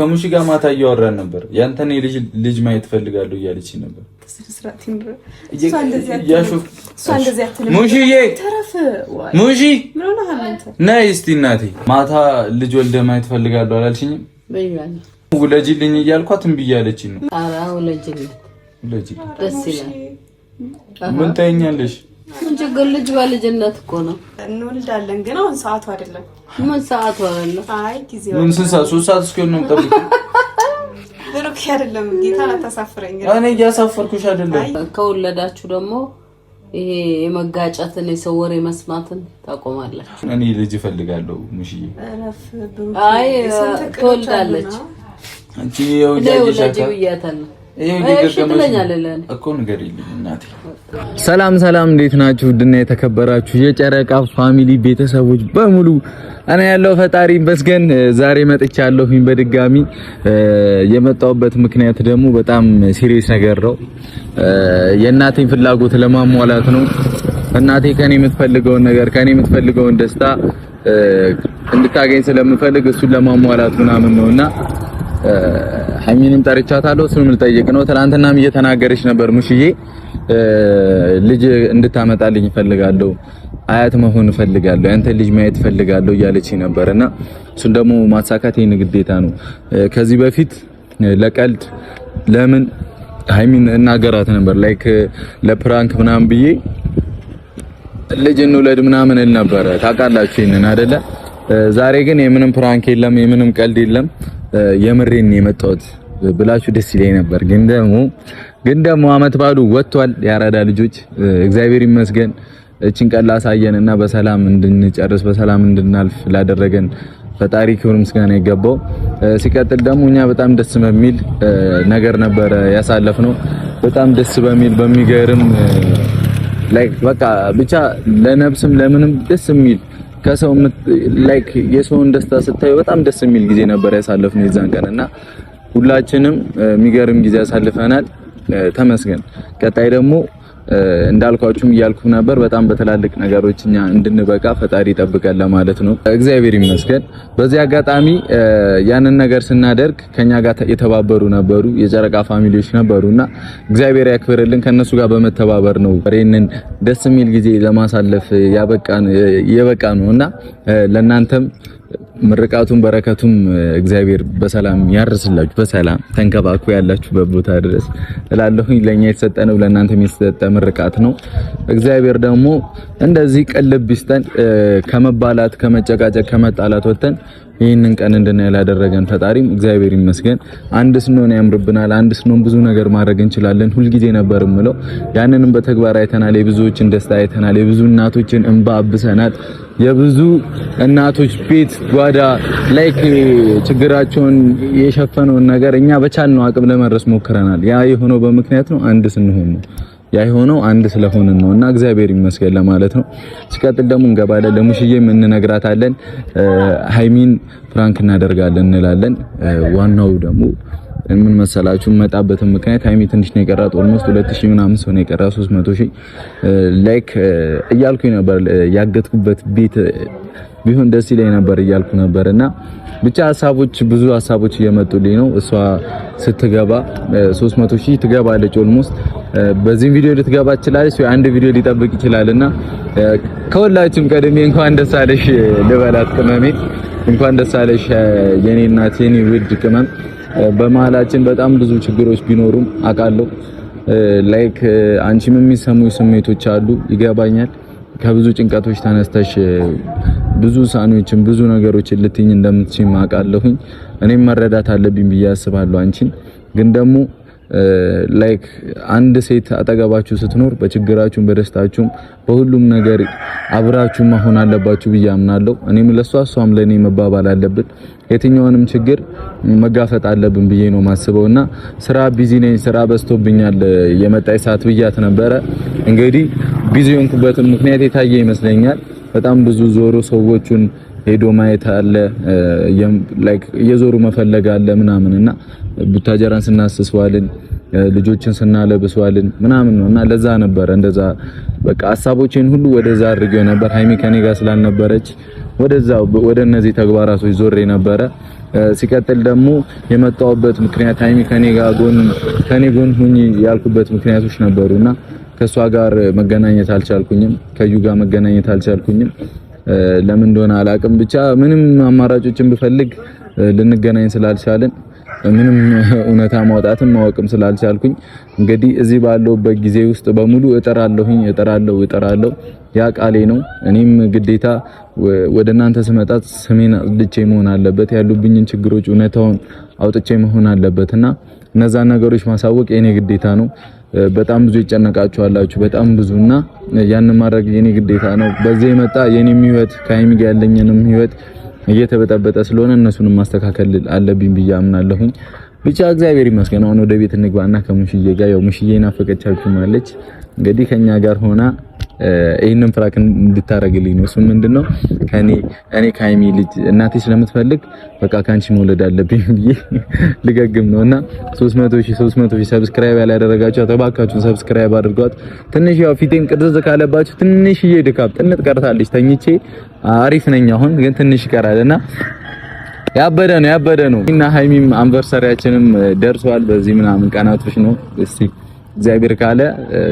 ከሙሺ ጋር ማታ እያወራን ነበር። ያንተን ልጅ ማየት ፈልጋለሁ እያለች ነበር። ሙሺ ነይ እስቲ እናቴ፣ ማታ ልጅ ወልደህ ማየት ፈልጋለሁ አላልሽኝም? ውለጂልኝ እያልኳት እምቢ እያለችኝ ነው። ኧረ ውለጂልኝ፣ ደስ ይላል። ምን ታይኛለሽ? ምን ችግር፣ ልጅ በልጅነት እኮ ነው። እንወልዳለን ግን አሁን ሰዓቱ አይደለም። ምን ሰዓቱ አይደለም? አይ ጊዜው ምን ሰዓት? 3 ሰዓት እስኪሆን ነው የምጠብቀው። ብሩክ አይደለም ጌታ አታሳፍረኝ። እኔ እያሳፈርኩሽ አይደለም። ከወለዳችሁ ደግሞ ይሄ የመጋጨትን የሰው ወሬ መስማትን ታቆማላችሁ። እኔ ልጅ እፈልጋለሁ ሙሽዬ። እረፍ ብሩክ። አይ ትወልዳለች። አንቺ ይኸው ጃጅሻታ ሰላም ሰላም፣ እንዴት ናችሁ? ውድና የተከበራችሁ የጨረቃ ፋሚሊ ቤተሰቦች በሙሉ እኔ ያለው ፈጣሪ ይመስገን ዛሬ መጥቻለሁኝ በድጋሚ። የመጣሁበት ምክንያት ደግሞ በጣም ሲሪየስ ነገር ነው። የእናቴን ፍላጎት ለማሟላት ነው። እናቴ ከኔ የምትፈልገውን ነገር ከኔ የምትፈልገውን ደስታ እንድታገኝ ስለምፈልግ እሱን ለማሟላት ምናምን ነውና ሀይሚንም ጠርቻታለሁ። እሱንም ልጠይቅ ነው። ትናንትናም እየተናገረች ነበር ሙሽዬ ልጅ እንድታመጣልኝ እፈልጋለሁ፣ አያት መሆን እፈልጋለሁ፣ አንተ ልጅ ማየት እፈልጋለሁ እያለች ነበርና እሱን ደግሞ ማሳካት የኔ ግዴታ ነው። ከዚህ በፊት ለቀልድ ለምን ሀይሚን እናገራት ነበር ላይክ ለፕራንክ ምናምን ብዬ ልጅ እንውለድ ምናምን እል ነበር። ታውቃላችሁ ይሄንን አይደለ? ዛሬ ግን የምንም ፕራንክ የለም፣ የምንም ቀልድ የለም። የምሬን የመጣሁት ብላችሁ ደስ ይለኝ ነበር። ግን ደግሞ አመት ባሉ ወጥቷል። ያራዳ ልጆች እግዚአብሔር ይመስገን እቺን ቀን ላሳየንና በሰላም እንድንጨርስ በሰላም እንድናልፍ ላደረገን ፈጣሪ ክብር ምስጋና ይገባው። ሲቀጥል ደግሞ እኛ በጣም ደስ በሚል ነገር ነበር ያሳለፍነው። በጣም ደስ በሚል በሚገርም ላይክ በቃ ብቻ ለነፍስም ለምንም ደስ የሚል ከሰው ላይክ የሰውን ደስታ ስታዩ በጣም ደስ የሚል ጊዜ ነበር ያሳለፍነው የዛን ቀንና ሁላችንም የሚገርም ጊዜ ያሳልፈናል። ተመስገን። ቀጣይ ደግሞ እንዳልኳችሁም እያልኩ ነበር በጣም በተላልቅ ነገሮች እኛ እንድንበቃ ፈጣሪ ይጠብቀን ለማለት ነው። እግዚአብሔር ይመስገን። በዚህ አጋጣሚ ያንን ነገር ስናደርግ ከኛ ጋር የተባበሩ ነበሩ፣ የጨረቃ ፋሚሊዎች ነበሩና እግዚአብሔር ያክብርልን። ከነሱ ጋር በመተባበር ነው ይሄንን ደስ የሚል ጊዜ ለማሳለፍ የበቃ ነውና ለናንተም ምርቃቱን በረከቱም እግዚአብሔር በሰላም ያርስላችሁ፣ በሰላም ተንከባክቡ ያላችሁበት ቦታ ድረስ እላለሁኝ። ለኛ የተሰጠነው ለእናንተም የተሰጠ ምርቃት ነው። እግዚአብሔር ደግሞ እንደዚህ ቀልብ ይስጠን። ከመባላት ከመጨቃጨቅ ከመጣላት ወጥተን ይህንን ቀን እንድናይ ያደረገን ፈጣሪም እግዚአብሔር ይመስገን። አንድ ስንሆን ያምርብናል። አንድ ስንሆን ብዙ ነገር ማድረግ እንችላለን። ሁልጊዜ ነበር የምለው፣ ያንንም በተግባር አይተናል። የብዙዎችን ደስታ አይተናል። የብዙ እናቶችን እንባ አብሰናል። የብዙ እናቶች ቤት ጓዳ ላይክ ችግራቸውን የሸፈነውን ነገር እኛ በቻልነው አቅም ለመድረስ ሞክረናል። ያ የሆነው በምክንያት ነው፣ አንድ ስንሆን ነው። ያ የሆነው አንድ ስለሆንን ነውና እግዚአብሔር ይመስገን ለማለት ነው። ሲቀጥል ደግሞ እንገባለን፣ ለሙሽዬም እንነግራታለን፣ ሀይሚን ፍራንክ እናደርጋለን እንላለን። ዋናው ደግሞ ምን መሰላችሁ መጣበትም ምክንያት ሀይሚ ትንሽ ነው የቀራት። ኦልሞስት 2000 ምናምን ሰው ነው የቀራት፣ 300,000 ላይክ እያልኩኝ ነበር። ያገትኩበት ቤት ቢሆን ደስ ይለኝ ነበር እያልኩ ነበርና ብቻ ብዙ ሀሳቦች እየመጡልኝ ነው። እሷ ስትገባ 300,000 ትገባለች ኦልሞስት። በዚህ ቪዲዮ ልትገባ ትችላለች ወይ አንድ ቪዲዮ ሊጠብቅ ይችላልና ከሁላችሁም ቀድሜ እንኳን ደስ አለሽ ልበላት። ቅመሜ እንኳን ደስ አለሽ የኔ እናት፣ የኔ ውድ ቅመም። በመሀላችን በጣም ብዙ ችግሮች ቢኖሩም አውቃለሁ። ላይክ አንቺም የሚሰሙኝ ስሜቶች አሉ፣ ይገባኛል። ከብዙ ጭንቀቶች ተነስተሽ ብዙ ሳኖችን ብዙ ነገሮችን ልትኝ እንደምትችይ አውቃለሁኝ። እኔም መረዳት አለብኝ ብዬ አስባለሁ አንቺን። ግን ደግሞ ላይክ አንድ ሴት አጠገባችሁ ስትኖር በችግራችሁም በደስታችሁም በሁሉም ነገር አብራችሁ መሆን አለባችሁ ብዬ አምናለሁ። እኔም ለሷ እሷም ለኔ መባባል አለብን። የትኛውንም ችግር መጋፈጥ አለብን ብዬ ነው ማስበውና ስራ ቢዚ ነኝ፣ ስራ በዝቶብኛል የመጣይ ሰዓት ብያት ነበረ። እንግዲህ ቢዚ ሆንኩበት ምክንያት የታየ ይመስለኛል። በጣም ብዙ ዞሮ ሰዎችን ሄዶ ማየት አለ፣ ላይክ እየዞሩ መፈለግ አለ ምናምንና ቡታጀራን ስናስስዋልን ልጆችን ስናለብስዋልን ምናምን ነውና ለዛ ነበር እንደዛ በቃ ሐሳቦቼን ሁሉ ወደዛ አድርጌው ነበር። ሃይሚ ከኔ ጋር ስላልነበረች ወደ እነዚህ ተግባራቶች ዞሬ ነበረ። ሲቀጥል ደግሞ የመጣሁበት ምክንያት ሃይሚ ከኔ ጎን ሁኚ ያልኩበት ምክንያቶች ነበሩና ከሷ ጋር መገናኘት አልቻልኩኝም፣ ከዩ ጋር መገናኘት አልቻልኩኝም። ለምን እንደሆነ አላውቅም። ብቻ ምንም አማራጮችን ብፈልግ ልንገናኝ ስላልቻልን ምንም እውነታ ማውጣትም ማወቅም ስላልቻልኩኝ እንግዲህ እዚህ ባለውበት ጊዜ ውስጥ በሙሉ እጠራለሁ። ያ ቃሌ ነው። እኔም ግዴታ ወደ እናንተ ስመጣ ስሜን አጽድቼ መሆን አለበት። ያሉብኝን ችግሮች እውነታውን አውጥቼ መሆን አለበትና እነዛን ነገሮች ማሳወቅ የኔ ግዴታ ነው። በጣም ብዙ ይጨነቃችኋላችሁ፣ በጣም ብዙና ያንን ማድረግ የኔ ግዴታ ነው። በዚህ የመጣ የኔም ህይወት ከሃይሚ ጋር ያለኝንም ህይወት እየተበጠበጠ ስለሆነ እነሱንም ማስተካከል አለብኝ ብዬ አምናለሁኝ። ብቻ እግዚአብሔር ይመስገን። አሁን ወደ ቤት እንግባና ከሙሽዬ ጋር ያው ሙሽዬ ናፈቀቻችሁ ማለች እንግዲህ ከኛ ጋር ሆና ይሄንን ፍራክ እንድታረግልኝ ነው። እሱ ምንድነው እኔ ከሃይሚ ልጅ እናቴ ስለምትፈልግ በቃ ካንቺ መውለድ አለብኝ ብዬ ልገግም ነውና 300,000 ሰብስክራይብ ያላደረጋችሁ ተባካችሁ ሰብስክራይብ አድርጓት። ትንሽ ያው ፊቴን ቅርጽ ካለባችሁ ትንሽዬ ድካም ጥንት ቀርታለች። ተኝቼ አሪፍ ነኝ አሁን ግን ትንሽ ይቀራልና ያበደ ነው እና ሃይሚም አንቨርሰሪያችንም ደርሷል። በዚህ ምናምን ቀናቶች ነው እስቲ እግዚአብሔር ካለ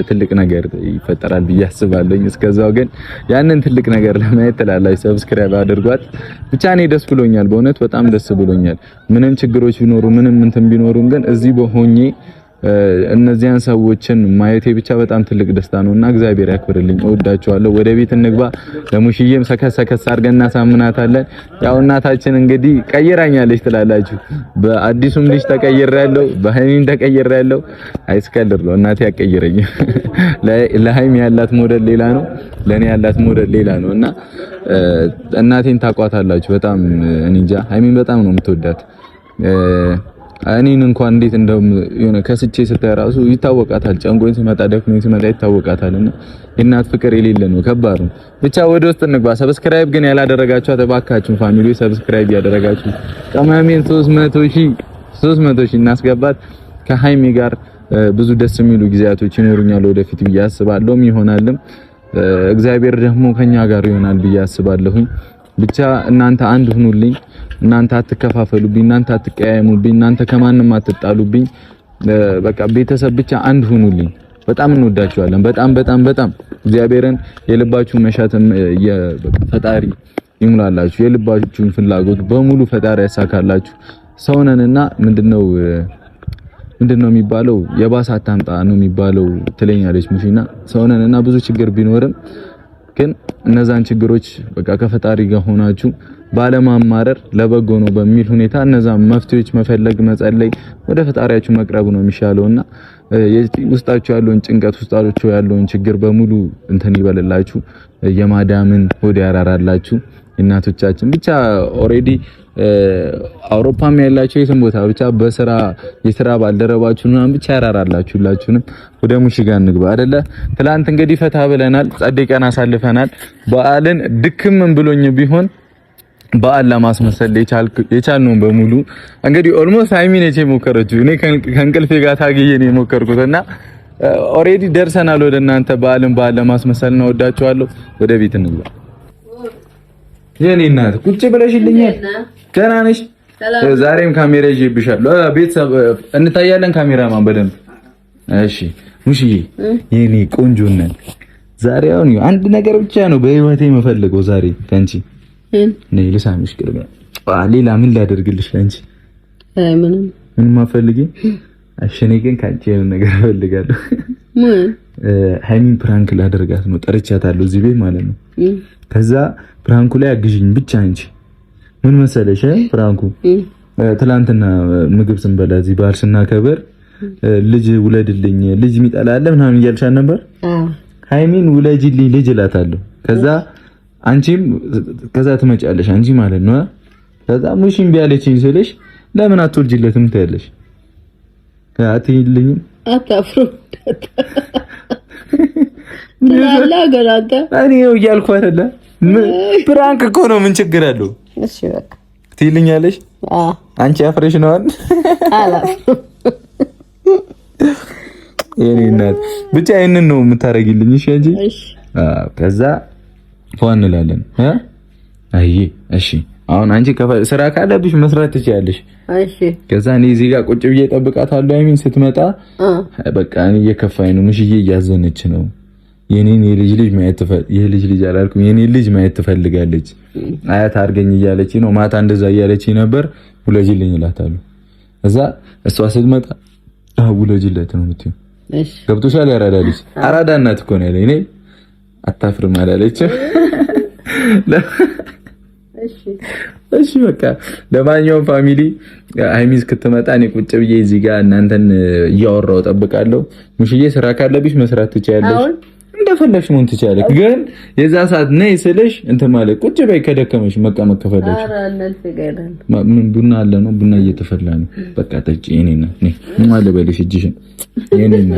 ትልቅ ነገር ይፈጠራል ብዬ አስባለሁ። እስከዛው ግን ያንን ትልቅ ነገር ለማየት ትላላችሁ ሰብስክራይብ አድርጓት። ብቻ እኔ ደስ ብሎኛል፣ በእውነት በጣም ደስ ብሎኛል። ምንም ችግሮች ቢኖሩ ምንም እንትን ቢኖሩም ግን እዚህ በሆኜ እነዚያን ሰዎችን ማየቴ ብቻ በጣም ትልቅ ደስታ ነውና እግዚአብሔር ያክብርልኝ። እወዳችኋለሁ። ወደ ቤት እንግባ። ለሙሽዬም ሰከሰከስ አድርገን እናሳምናታለን። ያው እናታችን እንግዲህ ቀይራኛለች ትላላችሁ። በአዲሱም ልጅ ተቀይሬያለሁ፣ በሃይሚም ተቀይሬያለሁ። አይስከልር ነው እናቴ ያቀይረኝ። ለሃይሚ ያላት ሞዴል ሌላ ነው፣ ለኔ ያላት ሞዴል ሌላ ነውና እናቴን ታቋታላችሁ። በጣም እንጃ ሃይሚን በጣም ነው የምትወዳት። እኔን እንኳን እንዴት የሆነ ከስቼ ስታይ ራሱ ይታወቃታል። ጨንቆኝ ሲመጣ ደክሞኝ ሲመጣ ይታወቃታልና የእናት ፍቅር የሌለ ነው፣ ከባድ ነው። ብቻ ወደ ውስጥ እንግባ። ሰብስክራይብ ግን ያላደረጋችሁ ተባካችሁ ፋሚሊ ሰብስክራይብ ያደረጋችሁ ቀማሜን 300,000 እናስገባት። ከሃይሚ ጋር ብዙ ደስ የሚሉ ጊዜያቶች ይኖሩኛል ወደፊት ብዬ አስባለሁም ይሆናልም። እግዚአብሔር ደግሞ ከኛ ጋር ይሆናል ብዬ አስባለሁኝ። ብቻ እናንተ አንድ ሁኑልኝ፣ እናንተ አትከፋፈሉብኝ፣ እናንተ አትቀያየሙብኝ፣ እናንተ ከማንም አትጣሉብኝ። በቃ ቤተሰብ ብቻ አንድ ሁኑልኝ። በጣም እንወዳችኋለን። በጣም እግዚአብሔርን የልባችሁን መሻትም ፈጣሪ ይሙላላችሁ። የልባችሁን ፍላጎት በሙሉ ፈጣሪ ያሳካላችሁ። ሰውነንና ምንድነው የሚባለው የባሰ አታምጣ ነው የሚባለው ትለኛለች ሙሽና። ሰውነንና ብዙ ችግር ቢኖርም ግን እነዛን ችግሮች በቃ ከፈጣሪ ጋር ሆናችሁ ባለማማረር ለበጎ ነው በሚል ሁኔታ እነዛን መፍትሄዎች መፈለግ፣ መጸለይ፣ ወደ ፈጣሪያችሁ መቅረብ ነው የሚሻለውና ውስጣችሁ ያለውን ጭንቀት ውስጣችሁ ያለውን ችግር በሙሉ እንትን ይበልላችሁ። የማዳምን ሆድ ያራራላችሁ። እናቶቻችን ብቻ ኦሬዲ አውሮፓም ያላችሁ የትም ቦታ ብቻ የስራ ባልደረባችሁ ምናምን ብቻ ያራራላችሁ። ሁላችሁንም ወደ ሙሽጋ እንግባ አይደለ? ትላንት እንግዲህ ፈታ ብለናል፣ ጸደይ ቀን አሳልፈናል። በዓልን ድክምን ብሎኝ ቢሆን በዓል ለማስመሰል የቻልነውን በሙሉ እንግዲህ ኦልሞስት ሃይሚ ነች የሞከረችው። እኔ ከእንቅልፌ ጋር ታግዬ ነው የሞከርኩትና ኦሬዲ ደርሰናል ወደ እናንተ። በዓል ለማስመሰል ነው። ወዳችኋለሁ። ወደ ቤት እንግባ። የኔ እናት ቁጭ ብለሽልኛል። ደህና ነሽ? ዛሬም ካሜራ ይዤብሻለሁ። ቤተሰብ እንታያለን። ካሜራማን በደንብ እሺ። ሙሽዬ የኔ ቆንጆ ነን። ዛሬ አሁን አንድ ነገር ብቻ ነው በህይወቴ የምፈልገው ዛሬ ካንቺ ነይ ልሳምሽ። ቅርብ ሌላ ምን ላደርግልሽ አንቺ? ምንም አፈልጊ። እሺ ግን ካንቺ የሆነ ነገር እፈልጋለሁ። ሃይሚን ፕራንክ ላደርጋት ነው። ጠርቻታለሁ እዚህ ቤት ማለት ነው። ከዛ ፕራንኩ ላይ አግዥኝ ብቻ አንቺ። ምን መሰለሽ ፕራንኩ ትላንትና ምግብ ስንበላ እዚህ በዓል ስናከብር ልጅ ውለድልኝ ልጅ የሚጠላ አለ ምናምን እያልሻት ነበር። ሃይሚን ውለጅልኝ ልጅ እላታለሁ። ከዛ አንቺም ከዛ ትመጫለሽ አንቺ ማለት ነው። ከዛ ሙሽም ቢያለችኝ ስልሽ ለምን አትወልጂለትም ትያለሽ? አትይልኝም አታፍሩ ምናላ ገራታ እኔ እያልኩ አይደለ? ፕራንክ እኮ ነው። ምን ችግር አለው? እሺ በቃ ትይልኛለሽ። አንቺ አፍረሽ ነው አላፍኩም። የኔ እናት ብቻ ይሄንን ነው የምታረጊልኝ። እሺ እንጂ ከዛ ፏን እንላለን። አይ እሺ አሁን አንቺ ስራ ካለብሽ መስራት ትችያለሽ። እሺ ከዛ እኔ እዚህ ጋር ቁጭ ብዬ እጠብቃታለሁ። አይሚን ስትመጣ በቃ እኔ እየከፋኝ ነው። ምሽዬ እያዘነች ነው። የኔን የልጅ ልጅ አላልኩም፣ የኔን ልጅ ማየት ትፈልጋለች። አያት አድርገኝ እያለች ነው። ማታ እንደዛ እያለች ነበር። ውለጅልኝ እላታለሁ። እዛ እሷ ስትመጣ ውለጅለት ነው የምትይው። እሺ ገብቶሻል? ያራዳ ልጅ አራዳ እናት እኮ ነው ያለኝ። እኔ አታፍርም አላለችም። እሺ በቃ ለማንኛውም ፋሚሊ ሃይሚዝ ክትመጣ እኔ ቁጭ ብዬ እዚህ ጋር እናንተን እያወራሁ እጠብቃለሁ። ሙሽዬ ስራ ካለብሽ መስራት ትችያለሽ፣ እንደፈለግሽ መሆን ትችያለሽ። ግን የዛ ሰዓት ነይ ስልሽ እንትን ማለት ቁጭ በይ ከደከመሽ መቀመጥ ከፈለግሽ። ምን ቡና አለ ነው? ቡና እየተፈላ ነው። በቃ ጠጪ። የኔና ነይ ምን አለ በልሽ እጅሽን። የኔና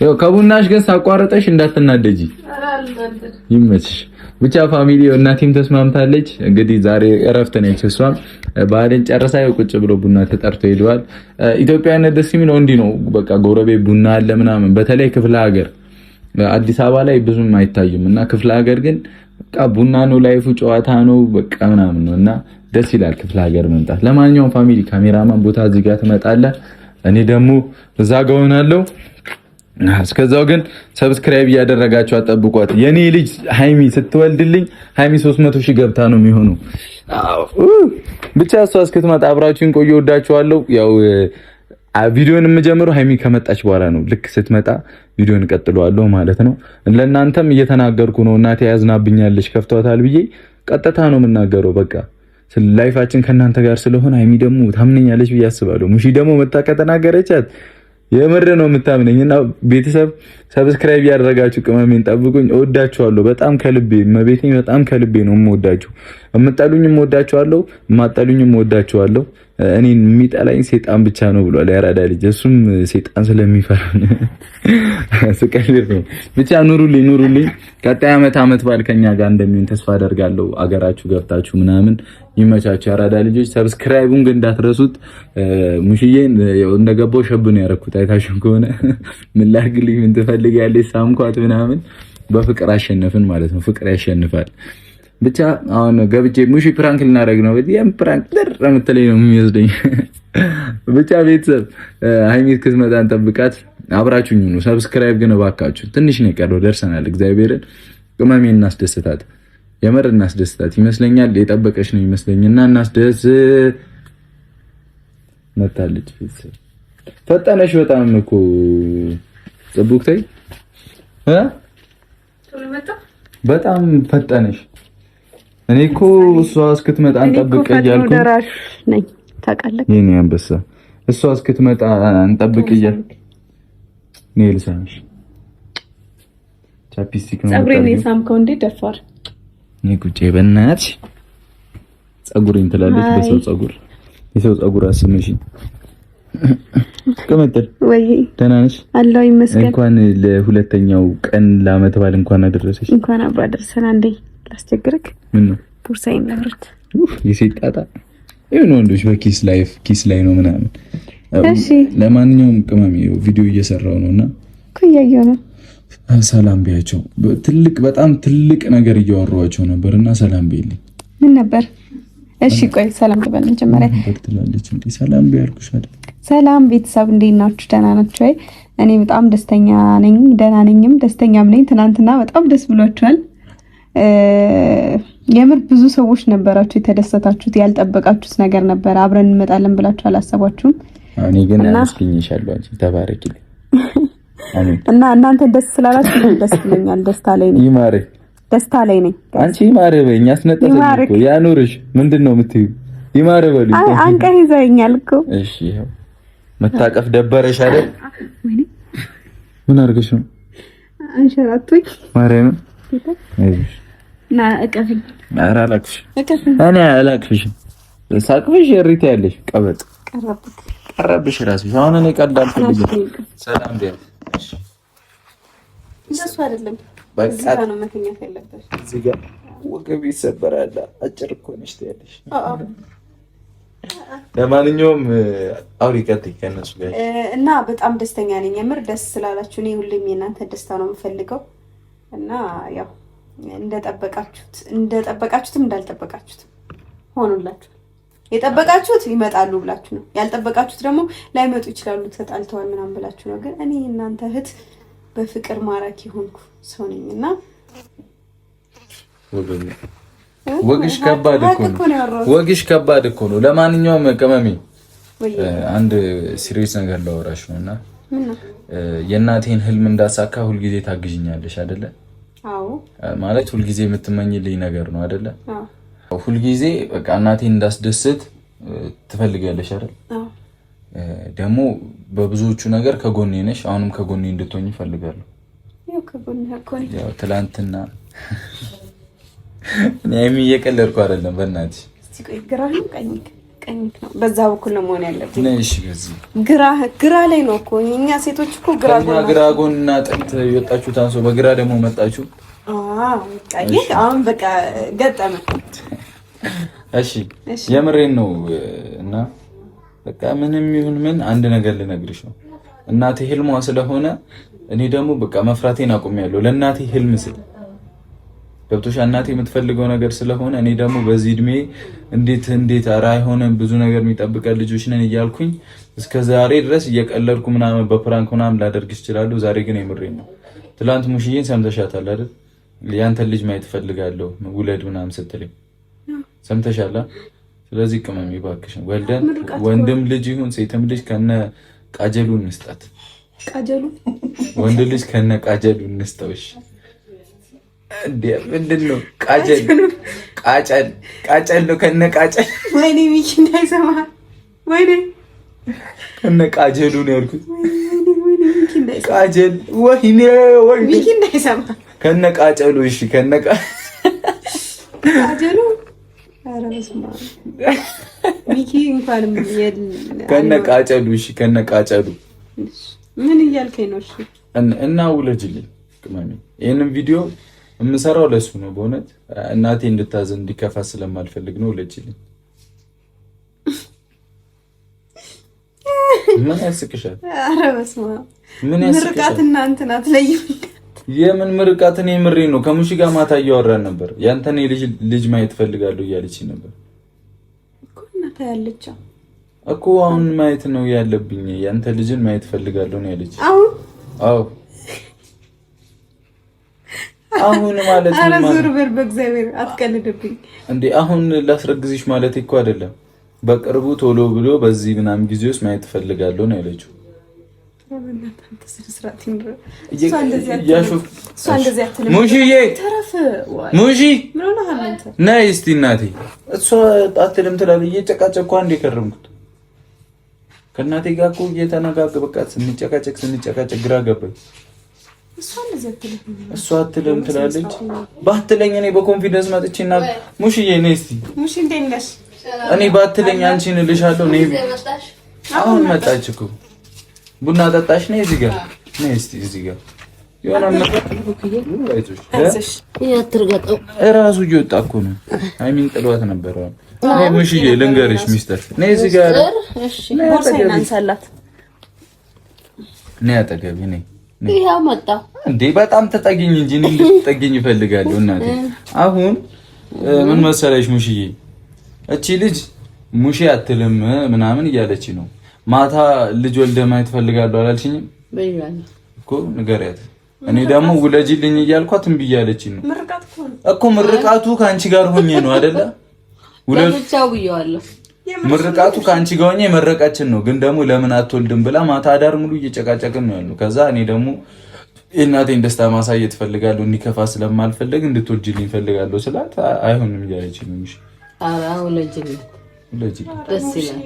ያው ከቡናሽ ግን ሳቋረጠሽ እንዳትናደጂ። ይመችሽ። ብቻ ፋሚሊ እናቴም ተስማምታለች። እንግዲህ ዛሬ እረፍት ነች። እሷም ባህልን ጨርሳ ቁጭ ብሎ ቡና ተጠርቶ ሄደዋል። ኢትዮጵያዊነት ደስ የሚለው እንዲህ ነው። በቃ ጎረቤት ቡና አለ ምናምን። በተለይ ክፍለ ሀገር አዲስ አበባ ላይ ብዙም አይታይም እና ክፍለ ሀገር ግን በቃ ቡና ነው፣ ላይፉ ጨዋታ ነው በቃ ምናምን ነው እና ደስ ይላል ክፍለ ሀገር መምጣት። ለማንኛውም ፋሚሊ ካሜራማን ቦታ እዚህ ጋር ትመጣለህ፣ እኔ ደግሞ እዛ ጋር ሆናለሁ። እስከዛው ግን ሰብስክራይብ እያደረጋችሁ አጠብቋት። የኔ ልጅ ሃይሚ ስትወልድልኝ ሃይሚ 300,000 ገብታ ነው የሚሆነው። ብቻ እሷ እስክትመጣ አብራችሁን ቆዩ። ወዳችኋለሁ። ያው ቪዲዮን የምጀምረው ሃይሚ ከመጣች በኋላ ነው። ልክ ስትመጣ ቪዲዮን ቀጥለዋለሁ ማለት ነው። ለእናንተም እየተናገርኩ ነው። እናቴ ያዝናብኛለች ከፍቷታል ብዬ ቀጥታ ነው የምናገረው። በቃ ላይፋችን ከእናንተ ጋር ስለሆነ ሃይሚ ደግሞ ታምነኛለች ብዬ አስባለሁ። ሙሺ ደግሞ መጣ ከተናገረቻት የምር ነው የምታምነኝና ቤተሰብ ሰብስክራይብ ያደረጋችሁ ቅመሜን ጠብቁኝ። እወዳችኋለሁ በጣም ከልቤ መቤቴ፣ በጣም ከልቤ ነው የምወዳችሁ። የምጠሉኝም እወዳችኋለሁ፣ የማጠሉኝም እወዳችኋለሁ። እኔን የሚጠላኝ ሴጣን ብቻ ነው ብሏል ያራዳ ልጅ። እሱም ሴጣን ስለሚፈራ ስቀልድ ነው። ብቻ ኑሩልኝ። ቀጣይ ዓመት በዓል ከኛ ጋር እንደሚሆን ተስፋ አደርጋለሁ። አገራችሁ ገብታችሁ ምናምን ይመቻችሁ ያራዳ ልጆች። ሰብስክራይቡን ግን እንዳትረሱት። ሙሽዬን እንደገባው ሸብ ነው ያደረኩት። አይታሽም ከሆነ ምን ላድርግልኝ፣ ምን ትፈልጊያለሽ ሳምኳት ምናምን። በፍቅር አሸነፍን ማለት ነው። ፍቅር ያሸንፋል። ብቻ አሁን ገብቼ ሙሺ ፕራንክ ልናደርግ ነው። በዲያም ፕራንክ ለምትለኝ ነው የሚወስደኝ። ብቻ ቤተሰብ ሃይሚ ክትመጣ እንጠብቃት። አብራችሁኝ ነው። ሰብስክራይብ ግን እባካችሁ ትንሽ ነው የቀረው፣ ደርሰናል። እግዚአብሔርን ቅመሜን እናስደስታት፣ የምር እናስደስታት ይመስለኛል። የጠበቀች ነው ይመስለኝና እናስደስ መታለች። ቤተሰብ ፈጠነሽ በጣም እኮ ጽቡክታይ በጣም ፈጠነሽ። እኔ እኮ እሷ እስክትመጣ እንጠብቅ እያልኩ ደራሽ ነኝ ታውቃለህ። የኔ አንበሳ እሷ እስክትመጣ እንጠብቅ እያልኩ ነው። ልሳንሽ ቻፕስቲክ ነው ጸጉሬን የሳምከው እንዴ ደፋር። እኔ ጉጬ በእናትሽ ጸጉሬን ትላለች። በሰው ጸጉር የሰው ጸጉር አስመሽ ከመጣል ወይ ደህና ነሽ? አላህ ይመስገን። እንኳን ለሁለተኛው ቀን ለዓመት በዓል እንኳን አደረሰሽ። እንኳን አብራ ደርሰና እንዴ ላስቸግርክ። ምን ነው ቦርሳዬን ላውርድ። የሴጣጣ ይሁን ወንዶች በኪስ ላይ ነው ምናምን። እሺ ለማንኛውም ቅመም ቪዲዮ እየሰራው ነውና እያየሁ ነው። ሰላም ቢያቸው በጣም ትልቅ ነገር እያወራኋቸው ነበርና ሰላም ቢልኝ። ምን ነበር? እሺ ቆይ ሰላም ትበል መጀመሪያ ትላለች እንዴ? ሰላም ቢያልኩሽ አይደል? ሰላም ቤተሰብ እንዴት ናችሁ? ደህና ናችሁ ወይ? እኔ በጣም ደስተኛ ነኝ፣ ደህና ነኝም ደስተኛም ነኝ። ትናንትና በጣም ደስ ብሏችኋል። የምር ብዙ ሰዎች ነበራችሁ የተደሰታችሁት። ያልጠበቃችሁት ነገር ነበር። አብረን እንመጣለን ብላችሁ አላሰባችሁም። እኔ ግን አመስግኝሻለሁ። አንቺ ተባረኪልኝ። አሜን። እና እናንተ ደስ ስላላችሁ ደስ ብሎኛል። ደስታ ላይ ነኝ። ይማረ ደስታ ላይ ነኝ። አንቺ ይማረ በእኛ አስነጠሰኝ እኮ ያኑርሽ። ምንድነው የምትይው? ይማረ በሉ። አይ አንቀህ ይዘኛል እኮ። እሺ ይሄው መታቀፍ ደበረሽ አይደል? ምን አድርገሽ ነው? አንሸራቶኝ ማርያም አይዞሽ ና እቀፍኝ። ኧረ አላቅፍሽ። እኔ አላቅፍሽም። ሳቅፍሽ እሪት ያለሽ ቀበጥ ቀረብሽ ራስሽ። አሁን እኔ ቀላል ፈልግ ሰላም ቢያል እንደሱ አይደለም። በቃ ነው መተኛት ያለበት። እዚህ ጋር ወገብ ይሰበራል። አጭር እኮ ነሽ ትያለሽ። ለማንኛውም አውሪ ቀጥይ ከነሱ ጋር እና በጣም ደስተኛ ነኝ። የምር ደስ ስላላችሁ እኔ ሁሌም የእናንተ ደስታ ነው የምፈልገው እና ያው እንደጠበቃችሁትም እንዳልጠበቃችሁትም ሆኖላችሁ የጠበቃችሁት ይመጣሉ ብላችሁ ነው። ያልጠበቃችሁት ደግሞ ላይመጡ ይችላሉ ተጣልተዋል ምናምን ብላችሁ ነው። ግን እኔ እናንተ እህት በፍቅር ማራኪ ሆንኩ ሰው ነኝና ወግሽ ከባድ እኮ ነው። ለማንኛውም ቅመሜ አንድ ሲሪየስ ነገር ላወራሽ ነውና የእናቴን ህልም እንዳሳካ ሁልጊዜ ታግዥኛለሽ አይደለ? አዎ። ማለት ሁልጊዜ የምትመኝልኝ ነገር ነው አይደለ? አዎ። ሁልጊዜ በቃ እናቴን እንዳስደስት ትፈልጊያለሽ አይደል? አዎ። ደግሞ በብዙዎቹ ነገር ከጎኔ ነሽ። አሁንም ከጎኔ እንድትሆኚ እፈልጋለሁ። ያው ትላንትና እኔ እየቀለድኩ አይደለም በእናትሽ። እስቲ ቆይ ግራህ ነው ቀኝ ነው? በዛ በኩል ነው መሆን ያለብኝ። ነሽ በዚህ ግራ ላይ ነው እኮ እኛ ሴቶች እኮ ግራ ጎንና ጥንት የወጣችሁ ታንሶ በግራ ደግሞ መጣችሁ። አሁን በቃ ገጠመ። እሺ የምሬን ነው። እና በቃ ምንም ይሁን ምን አንድ ነገር ልነግርሽ ነው። እናቴ ህልሟ ስለሆነ እኔ ደግሞ በቃ መፍራቴን አቁሜያለሁ። ለእናቴ ህልም ስል ገብቶሻ እናቴ የምትፈልገው ነገር ስለሆነ እኔ ደግሞ በዚህ እድሜ እንዴት ኧረ አይሆንም ብዙ ነገር የሚጠብቀን ልጆች ነን እያልኩኝ እስከ ዛሬ ድረስ እየቀለድኩ ምናምን በፕራንክ ምናምን ላደርግሽ እችላለሁ። ዛሬ ግን የምሬን ነው። ትላንት ሙሽዬን ሰምተሻታል አይደል? ያንተን ልጅ ማየት ፈልጋለሁ ውለድ ምናምን ስትለኝ ሰምተሻላ? ስለዚህ ቅመም ይባክሽን ወልደን ወንድም ልጅ ይሁን ሴትም ልጅ ከነ ቃጀሉ እንስጣት። ቃጀሉ ወንድ ልጅ ከነ ቃጀሉ እንስጠውሽ። ምንድን ነው ቃጨል ነው ከነ ቃጨል። ወይኔ ሚኪ እንዳይሰማ። ወይኔ ከነ ቃጀሉ ነው ያልኩት። ቃጀል ወይኔ ሚኪ እንዳይሰማ ከነ ቃጨሉ። እሺ ከነ ቃጀሉ። ኧረ በስመ አብ ሚኪ እንኳንም ከነ ቃጨሉ። እሺ ከነ ቃጨሉ። ምን እያልከኝ ነው? እሺ እና ውለጅልኝ ቅመሜ። ይሄንን ቪዲዮ የምሰራው ለሱ ነው። በእውነት እናቴ እንድታዘን እንዲከፋ ስለማልፈልግ ነው። ውለጅልኝ። ምን ያስቅሻል? ኧረ በስመ አብ ምን ያስቅሻል? ምርቃትና እንትን አትለይም። የምን ምርቃት? እኔ ምሬን ነው። ከሙሺ ጋር ማታ እያወራን ነበር። ያንተን ልጅ ማየት ፈልጋለሁ እያለች ነበር እኮ። እናታ ያለች እኮ አሁን ማየት ነው ያለብኝ። ያንተ ልጅን ማየት ፈልጋለሁ ነው ያለች። አሁን ማለት ነው። ኧረ ዞር በል በእግዚአብሔር አትቀልድብኝ እንዴ! አሁን ላስረግዝሽ ማለት እኮ አይደለም። በቅርቡ ቶሎ ብሎ በዚህ ምናምን ጊዜ ውስጥ ማየት ፈልጋለሁ ነው ያለችው። ሙሺ ነይ እስቲ እናቴ። እሷ አትልም ትላለች። እየጨቃጨቅኩ አንዴ ከረምኩት ከእናቴ ጋር እኮ እየተነጋገርን በቃ ስንጨቃጨቅ ግራ ገባኝ። እሷ አትልም ትላለች። ባትለኝ እኔ በኮንፊደንስ መጥቼና ሙሽዬ ነይ እስቲ ሙሽ እንዴት ነሽ? እኔ ባትለኝ አንቺን እልሻለሁ። ነይ አሁን መጣች እኮ ቡና ጠጣሽ? ነይ እዚህ ጋር ነይ እስቲ እዚህ ጋር የሆነ ነገር እራሱ እየወጣ እኮ ነው። አይሚን ጥሏት ነበር። ነይ ሙሽዬ ልንገርሽ ሚስተር ነይ እዚህ ጋር ነይ አጠገቤ ነይ። ይሄው መጣ እንዴ! በጣም ተጠጊኝ እንጂ እኔ ልትጠጊኝ እፈልጋለሁ እናቴ። አሁን ምን መሰለሽ ሙሽዬ፣ እቺ ልጅ ሙሺ አትልም ምናምን እያለች ነው። ማታ ልጅ ወልደ ማየት እፈልጋለሁ አላልሽኝም እኮ? ንገሪያት። እኔ ደግሞ ውለጂልኝ እያልኳት እምቢ እያለችኝ ነው እኮ። ምርቃቱ ከአንቺ ጋር ሆኜ ነው አይደለ? ውለጃው ብየዋለሁ። ምርቃቱ ከአንቺ ጋር ሆኜ መረቃችን ነው። ግን ደግሞ ለምን አትወልድም ብላ ማታ አዳር ሙሉ እየጨቃጨቅን ነው ያለው። ከዛ እኔ ደግሞ የእናቴን ደስታ ማሳየት ፈልጋለሁ፣ እንዲከፋ ስለማልፈልግ እንድትወልጂልኝ ፈልጋለሁ ስላት አይሆንም እያለችኝ ነው። እሺ ኧረ ውለጂልኝ ደስ ይላል።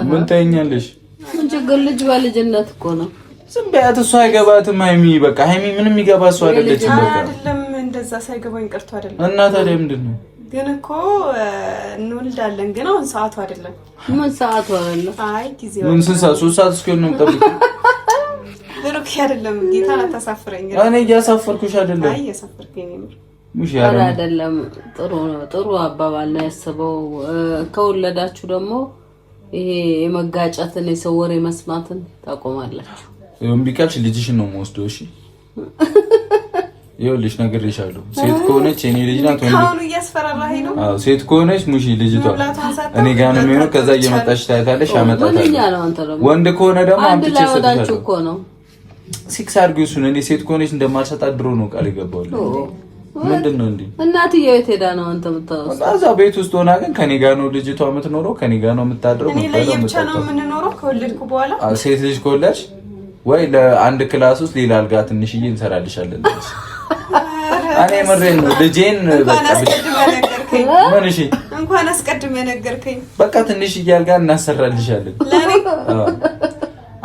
ምን ታይኛለሽ? ምን ችግር? ልጅ በልጅነት እኮ ነው። ዝም በያት። እሷ አይገባትም ሃይሚ። በቃ ሃይሚ ምንም ይገባ እሷ አይደለችም። በቃ አይደለም እንደዛ ሳይገባኝ ቀርቶ አይደለም። እና ታዲያ ምንድን ነው? ግን እኮ እንወልዳለን፣ ግን አሁን ሰዓቱ አይደለም። ምን ሰዓቱ አይደለም? አይ ጊዜው ምን ሰዓት? 3 ሰዓት እስኪሆን ነው የምጠብቀው። ብሩክ አይደለም ጌታ አታሳፍረኝ። እኔ እያሳፈርኩሽ አይደለም። አይ እያሳፈርከኝ ነው። ሙሽ አይደለም። ጥሩ ነው፣ ጥሩ አባባል ነው ያሰበው። ከወለዳችሁ ደግሞ ይሄ የመጋጨትን የሰው ወሬ መስማትን ታቆማላችሁ። እምቢ ካልሽ ልጅሽን ነው የምወስደው። እሺ ይኸውልሽ ነግሬሻለሁ። ሴት ከሆነች እኔ ልጅ ናት። ወንድ እያስፈራራኸኝ ነው። አዎ ሴት ከሆነች ሙሺ ልጅቷ እኔ ጋር ነው የሚሆነው። ከዛ እየመጣሽ ታያታለሽ፣ አመጣታለሁ። ወንድ ከሆነ ደግሞ አምጥቼ ሰጥቻለሁ እኮ ነው። ሲክስ አድርጊው እሱን። እኔ ሴት ከሆነች እንደማልሰጣት ድሮ ነው ቃል የገባሁልሽ። ምንድነው እንዴ? እናትዬው የት ሄዳ ነው አንተ የምታወራው? እዛ ቤት ውስጥ ሆና ግን ከኔ ጋር ነው ልጅቷ የምትኖረው፣ ከኔ ጋር ነው የምታድረው። እኔ ለየብቻ ነው የምንኖረው ከወለድኩ በኋላ። ሴት ልጅ ከወለድሽ ወይ ለአንድ ክላስ ውስጥ ሌላ አልጋ ትንሽዬ እንሰራልሻለን። እኔ ምሬን ነው ልጄን በቃ ምን እሺ እንኳን አስቀድመህ ነገርከኝ። በቃ ትንሽዬ አልጋ እናሰራልሻለን ለኔ።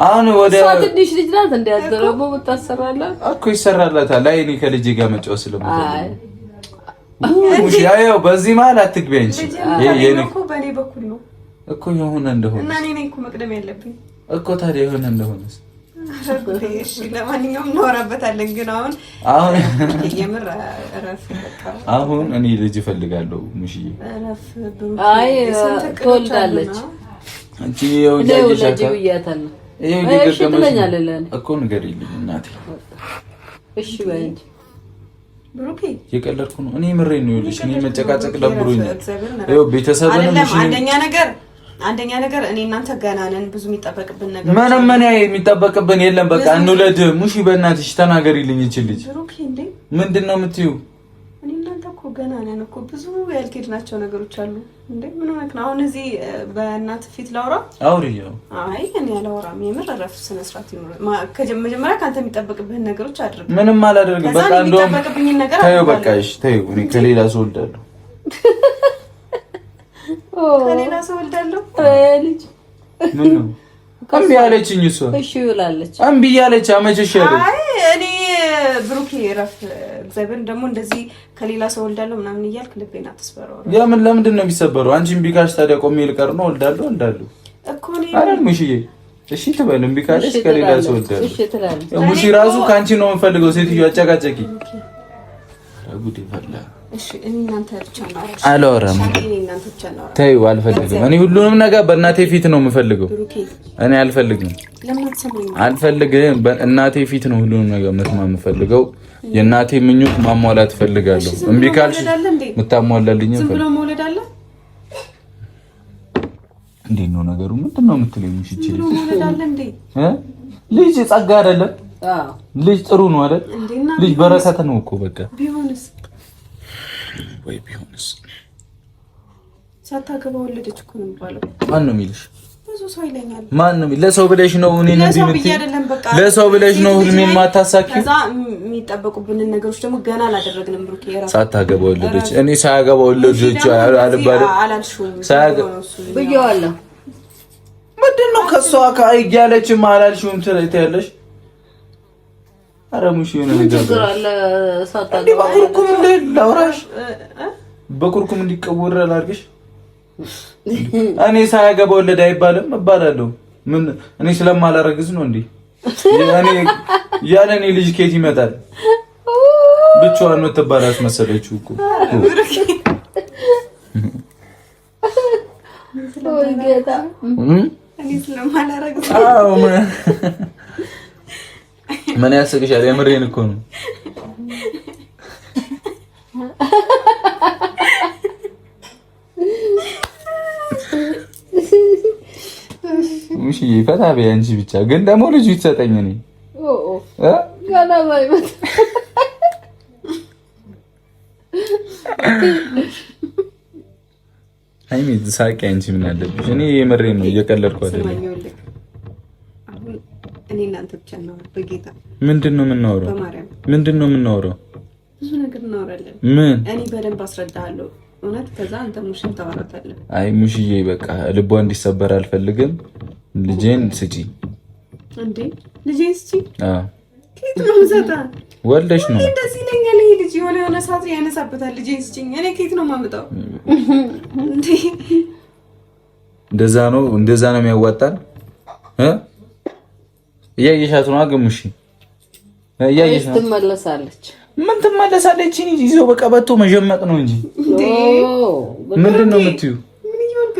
አሁን ወደ ትንሽ ልጅ ናት እንዲያደረጉ ብታሰራላት እኮ ይሰራላታል። አይ እኔ ከልጄ ጋር መጫወት ስለምፈልግ ሙሽ ያው በዚህ መሀል አትግቢ እንጂ የኔ እኮ በኔ በኩል ነው እኮ የሆነ እንደሆነ እና እኔ ነኝ እኮ መቅደም ያለብኝ እኮ ታዲያ የሆነ እንደሆነስ እሺ ለማንኛውም እናወራበታለን። ግን አሁን የምር እረፍ በቃ። አሁን እኔ ልጅ እፈልጋለሁ ሙሽዬ። እረፍ ብሩክ። አይ ትወልዳለች አንቺ ይኸው ልጅ ብያታለሁ። እሺ ትለኛለህ እኮ ንገሪልኝ እናቴ። እሺ በይ እንጂ ብሩክ የቀለድኩ ነው። እኔ ምሬን ነው ልጅ። እኔ መጨቃጨቅ ደብሮኛል። ይኸው ቤተሰብንም አንደኛ ነገር እኔ እናንተ ገና ነን። ብዙ የሚጠበቅብን ነገር ምንም የሚጠበቅብን የለም። በቃ እንውለድ። ሙሺ በእናትሽ ተናገሪልኝ። ይችል ልጅ ብሩክ እንዴ ምንድነው የምትይው? እኔ እናንተ እኮ ገና ነን እኮ ብዙ ያልኬድናቸው ነገሮች አሉ። እንዴ ምን ሆነክ ነው አሁን እዚህ በእናት ፊት ላውራ? አውሪው። አይ እኔ አላወራም። የምር እረፍ፣ ስነ ስርዓት ይኖር። መጀመሪያ ካንተ የሚጠበቅብህን ነገሮች አድርግ። ምንም አላደርግም። በቃ እንደውም ተይው፣ በቃ እሺ ተይው። እኔ ከሌላ ሰው ወልዳለሁ። ከሌላ ሰው ወልዳለሁ ልጅ ምን ነው እምቢ አለችኝ። እሷ እሺ ይውላለች እምቢ አለች። አመቸሽ ያለች። አይ እኔ ብሩክ ረፍ እግዚአብሔር ደግሞ እንደዚህ ከሌላ ሰው ወልዳለሁ ምናምን እያልክ ልቤን አትስበረው። ለምንድን ነው የሚሰበረው? አንቺ እምቢ ካልሽ ታዲያ ቆሜ ልቀር ነው? ወልዳለሁ እኮ እኔ አይደል ሙሽዬ? እሺ ትበል። እምቢ ካልሽ ከሌላ ሰው ወልዳለሁ። እሺ ትላለች። ሙሽ ራሱ ካንቺ ነው የምፈልገው። ሴትዮ አጨቃጨቂ ጉድ ይፈላ። እሺ እኔ እናንተ ብቻ ነው አላወራም። ተይው፣ አልፈልግም። እኔ ሁሉንም ነገር በእናቴ ፊት ነው የምፈልገው። እኔ አልፈልግም። አልፈልግም። በእናቴ ፊት ነው ሁሉንም ነገር መስማት የምፈልገው። የእናቴ ምኞት ማሟላት እፈልጋለሁ። እምቢ ካልሽ የምታሟላልኝ ዝም ብሎ መውለድ አለ። እንዴት ነው ነገሩ? ምንድን ነው የምትለኝ? እሺ ዝም ብሎ መውለድ አለ እንዴ? ልጅ ጸጋ አይደለም? ልጅ ጥሩ ነው አይደል? ልጅ በረከት ነው እኮ። በቃ ቢሆንስ ወይ ቢሆንስ? ሳታገባ ወለደች እኮ ነው የሚባለው። ማን ነው የሚልሽ? ብዙ ሰው ይለኛል። ማን ነው? ለሰው ብለሽ ነው እኔን እንዴ የምትይ? ለሰው ብለሽ ነው ህልሜን ማታሳኪው? ከዛ የሚጠበቁብንን ነገሮች ደግሞ ገና አላደረግንም። ብሩክ የራሱ ሳታገባ ወለደች። እኔ ሳያገባ ወለደች አላልሽውም? ሳያገባ ብዬዋለሁ። ምንድን ነው ከሷ እያለችም አላልሽውም ትያለሽ? ኧረ ሙሽ የሆነ ነገር አለ። ሳታገባ በኩርኩም እንደ ላውራሽ በኩርኩም እንዲቀወር አላርግሽ። እኔ ሳያገባ ወለደ አይባልም እባላለሁ። ምን እኔ ስለማላረግዝ ነው እንዴ? ያለ እኔ ልጅ ከየት ይመጣል? ብቻዋን የምትባል አስመሰለችው እኮ። ጌታ እኔ ስለማላረግዝ ምን ያስቅሻል? የምሬን እኮ ነው። ሙሽ ፈታ በይ አንቺ ብቻ። ግን ደግሞ ልጁ ይሰጠኝ እኔ ገና ባይመጣ አይሚ ሳቂ። አንቺ ምን አለብሽ? እኔ የምሬን ነው፣ እየቀለድኩ አይደለም። እኔ እናንተ ብቻ ነው በጌታ። ምንድነው የምናወራው? በማርያም ምንድነው የምናወራው? ብዙ ነገር እናወራለን። ምን? እኔ በደንብ አስረዳሃለሁ እውነት። ከዛ አንተ ሙሽን ታወራታለህ። አይ ሙሽዬ በቃ ልቧ እንዲሰበር አልፈልግም። ልጄን ስጪ። እንዴ ልጄን ስጪ? አዎ። ከየት ነው የምሰጠው? ወልደሽ ነው እንደዚህ ይለኛል። ይሄ ልጅ የሆነ ሰዓት ያነሳበታል። ልጄን ስጪኝ። እኔ ከየት ነው የማመጣው? እንዴ እንደዛ ነው የሚያዋጣን እ እያየሻት ነው አገሙሽ? እያየሻት ትመለሳለች። ምን ትመለሳለች? ይዞ በቀበቶ መጀመጥ ነው እንጂ ምንድን ነው የምትዩ?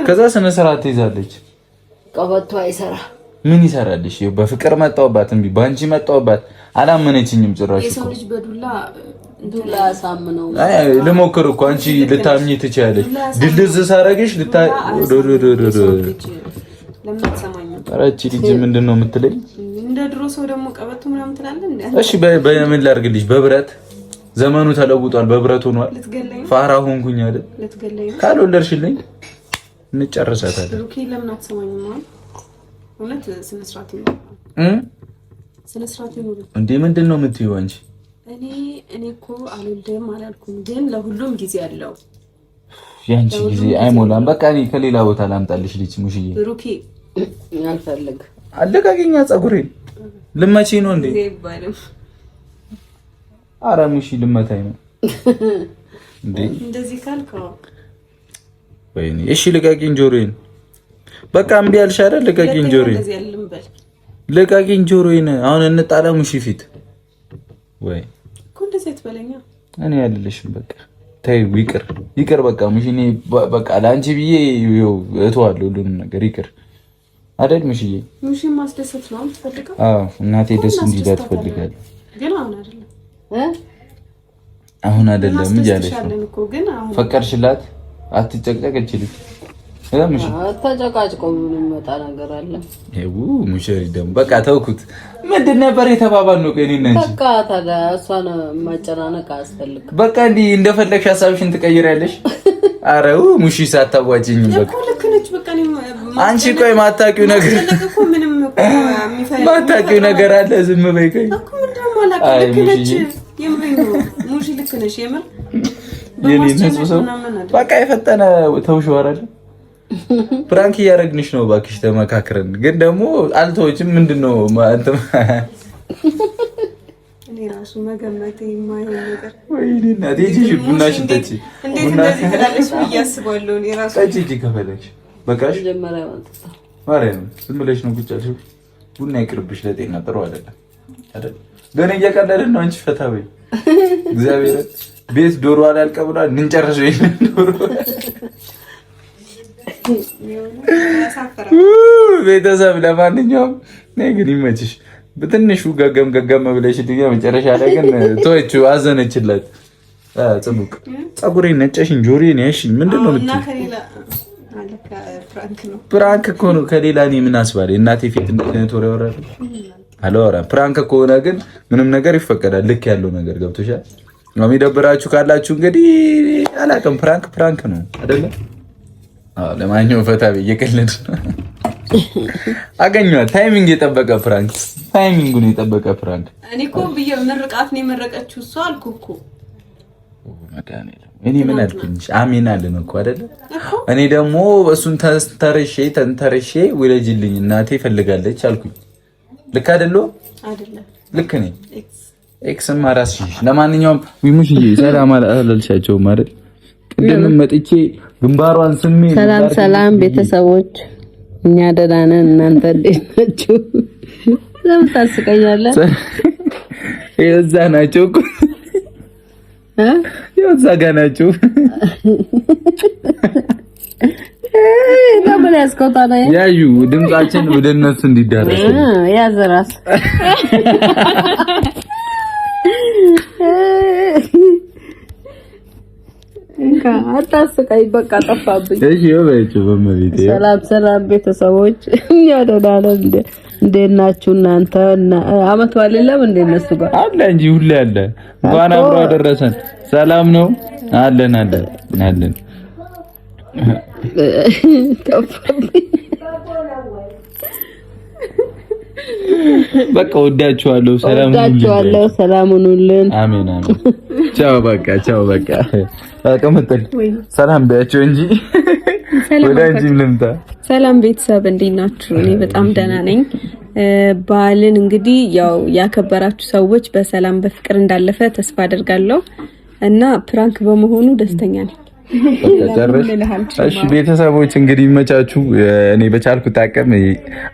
ከዛ ስነ ስርዓት ትይዛለች። ቀበቶ አይሰራ ምን ይሰራልሽ? በፍቅር መጣውባት እንቢ ባንቺ መጣውባት አላመነችኝም ጭራሽ። የሰው ልጅ በዱላ ዱላ ሳምነው ልሞክር እኮ አንቺ ልታምኚ ትችያለሽ። ድልዝ ሳረግሽ እቺ ልጅ ምንድን ነው የምትለኝ? እንደ ድሮ ሰው ደግሞ ቀበቶ ምናምን ትላለህ እንዴ? እሺ በምን ላድርግልሽ? በብረት ዘመኑ ተለውጧል። በብረት ሆኗል። ፋራ ሆንኩኝ አይደል? ካልወለድሽልኝ እንጨርሳታለን። ሩኪ ለምን አትሰማኝም? ማለት እውነት ስነ ስርዓት ይኖር እንዴ? ምንድን ነው የምትይው አንቺ? እኔ እኮ አልወልድም አላልኩም፣ ግን ለሁሉም ጊዜ አለው። ያንቺ ጊዜ አይሞላም። በቃ እኔ ከሌላ ቦታ ላምጣልሽ ልጅ ሙሽዬ። ሩኪ አልፈልግ አለቃቂኛ ፀጉሬን ልመቺ ነው እንዴ? ኧረ ሙሺ ልመታኝ ነው እንዴ? እንደዚህ ካልከው ወይኔ እሺ ልቀቂኝ ጆሮዬን። በቃ እምቢ አልሽ አይደል? ልቀቂኝ ጆሮዬን፣ ልቀቂኝ ጆሮዬን። አሁን እንጣላ ሙሺ ፊት ወይ እኮ እንደዚህ አትበለኛ። እኔ አይደለሽም በቃ ተይው፣ ይቅር በቃ ሙሺ። እኔ በቃ ለአንቺ ብዬ እተዋለሁ ሁሉንም ነገር ይቅር አይደል ሙሺዬ? ሙሺ ማስደሰት ነው የምትፈልገው? አዎ እናቴ ደስ እንዲላት ትፈልጋለች። ግን አሁን አይደለም እያለሽ ነው። ፈቀድሽላት? አትጨቅጨቅ እችልሽ ሙሺ። አትጨቃጭቆ ምን የሚመጣ ነገር አለ? ሙሺ ደግሞ በቃ ተውኩት። ምንድን ነበር የተባባልነው? እኔና አንቺ በቃ ታዲያ እሷን ማጨናነቅ አያስፈልግም። በቃ እንዲህ እንደፈለግሽ ሀሳብሽን ትቀይሪያለሽ። አረው ሙሺ ሳታዋጭኝ በቃ አንቺ ቆይ ማታውቂው ነገር አለ። ዝም በይ ቆይ በቃ የፈጠነ ተውሽው አይደል? ፕራንክ እያደረግንሽ ነው እባክሽ ተመካክረን። ግን ደግሞ አልተወችም። ምንድነው አንተም እኔ ራሱ መገመቴ የማይሆን ነገር ወይኔ እናቴ እጂ ቡናሽን ጠጪ። እንደዚህ ትላለች እያስባለሁ እኔ ራሱ ጠጪ እጂ ከፈለግሽ በቃሽ። ማርያም ዝም ብለሽ ነው ቁጭ ያልሽው። ቡና ይቅርብሽ፣ ለጤና ጥሩ አይደለም አይደል? ግን እየቀለድን ነው። አንቺ ፈታ በይ። እግዚአብሔር ቤት ዶሮ አላልቀ ብሏል። እንጨርሰው ይሄን ዶሮ ቤተሰብ። ለማንኛውም ነይ ግን ይመችሽ። በትንሹ ገገም ብለሽልኝ መጨረሻ ላይ ግን ተወችው፣ አዘነችላት። ጽቡቅ ፀጉሬን ነጨሽኝ፣ ጆሮዬን ያሽኝ። ምንድነው የምትይው? ፕራንክ እኮ ነው። ከሌላ እኔ ምን አስባለ? እናቴ ፊት እንደዚህ ወሬ ወራለ አላወራም። ፕራንክ ከሆነ ግን ምንም ነገር ይፈቀዳል። ልክ ያለው ነገር ገብቶሻል። ነው የሚደብራችሁ ካላችሁ እንግዲህ አላውቅም። ፕራንክ ነው አይደለ? አዎ። ለማንኛውም ፈታ እየቀለድ ነው። አገኘኋት። ታይሚንግ የጠበቀ ፕራንክ፣ ታይሚንጉን የጠበቀ ፕራንክ። እኔ እኮ ብዬ ምርቃት ነው የመረቀችው እሷ አልኩህ እኮ መድኃኒዓለም። እኔ ምን አልኩኝሽ? አሜን አለን እኮ አይደለ? እኔ ደግሞ እሱን ተንተርሼ ውለጅልኝ እናቴ ፈልጋለች አልኩኝ። ልክ አይደለ? ልክ ነኝ። ኤክስም አራስሽ። ለማንኛውም ዊሙሽዬ ሰላም አላልሻቸው ማለት ቅድም መጥቼ ግንባሯን ስሜ ሰላም ቤተሰቦች፣ እኛ ደህና ነን። እናንተ እንዴት ናችሁ? ለምን ታስቀኛለህ? የዛ ናቸው እኮ የዛ ጋር ናቸው። ለምን ያስቆጣና ያዩ ድምጻችን ወደ እነሱ እንዲዳረስ ያዘራስ እንካ አታስቀይ። በቃ ጠፋብኝ። እሺ ወይቼ በመቤቴ ሰላም ቤተሰቦች፣ እኛ ደህና ነን። እንዴት ናችሁ እናንተ? አመት በዓል የለም እንደ እነሱ ጋር አለ እንጂ ሁሌ አለ። እንኳን አብሮ አደረሰን። ሰላም ነው አለን። በቃ ወዳችኋለሁ። ሰላም ሁኑልን። አሜን። ቻው በቃ አቀመጠል ሰላም በያቸው እንጂ ወዳጅም ልምጣ። ሰላም ቤተሰብ እንዴት ናችሁ? እኔ በጣም ደህና ነኝ። በዓልን እንግዲህ ያው ያከበራችሁ ሰዎች በሰላም በፍቅር እንዳለፈ ተስፋ አደርጋለሁ እና ፕራንክ በመሆኑ ደስተኛ ነኝ። እሺ ቤተሰቦች እንግዲህ ይመቻችሁ። እኔ በቻልኩት አቅም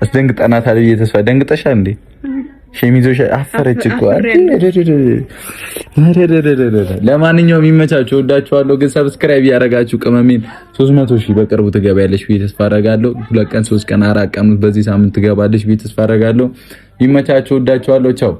አስደንግጠናታል። ተስፋ ደንግጠሻል እንዴ? ሸሚዞሽ አፈረች እኮ ለማንኛውም ይመቻችሁ፣ ወዳችኋለሁ። ግን ሰብስክራይብ ያደረጋችሁ ቅመሜን 300,000 በቅርቡ ትገባያለሽ ብዬ ተስፋ አደርጋለሁ። 2 ቀን 3 ቀን 4 ቀን በዚህ ሳምንት ትገባለሽ ብዬ ተስፋ አደርጋለሁ። ይመቻችሁ፣ ወዳችኋለሁ። ቻው